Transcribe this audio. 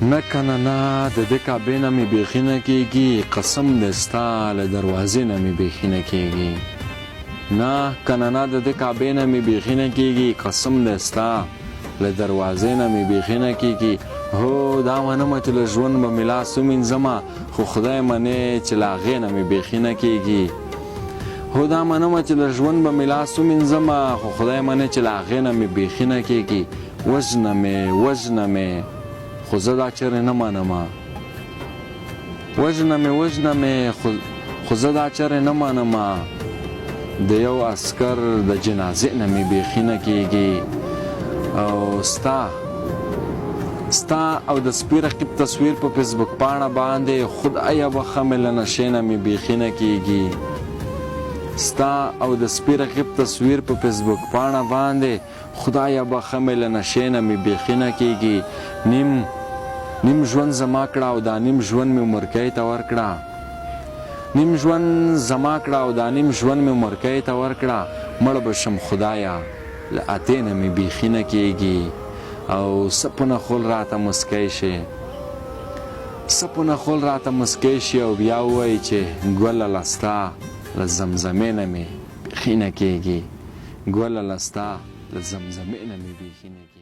نه کنه نه د دې کعبې نه مې بیخي نه کېږي، قسم دی ستا له دروازې نه مې بیخي نه کېږي. نه کنه نه د دې کعبې نه مې بیخي نه کېږي، قسم دی ستا له دروازې نه مې بیخي نه کېږي. هو دا منمه چې له ژوند به مې لاس ومینځمه، خو خدای منې چې له هغې نه مې بیخي نه کېږي. هو دا منمه چې له ژوند به مې لاس ومینځمه، خو خدای منې چې له هغې نه مې بیخي نه کېږي. وژنه مې خو زه دا چرې نه منمه، وژنه مې خو زه دا چرې نه منمه. د یو عسکر د جنازې نه مې بیخي نه کېږي. او ستا او د سپي رقیب تصویر په فیسبوک پاڼه باندې خدایه بخه مې له نشې نه مې بیخي نه کېږي. ستا او د سپي رقیب تصویر په فیسبوک پاڼه باندې خدایه بخه مې له نشې نه مې بیخي نه کېږي. نیم ژوند زما کړه او دا نیم ژوند مې مرکۍ ته ورکړه، نیم ژوند زما کړه او دا نیم ژوند مې مرکۍ ته ورکړه. مړ به شم خدایه له اتې نه مې بیخي نه کېږي. او سپونه خول راته مسکی شي، سپونه خول راته مسکی شي او بیا ووایي چې ګله له ستا له زمزمې نه مې بیخي نه کېږي، ګله له ستا له زمزمې نه مې بیخي نه کېږي.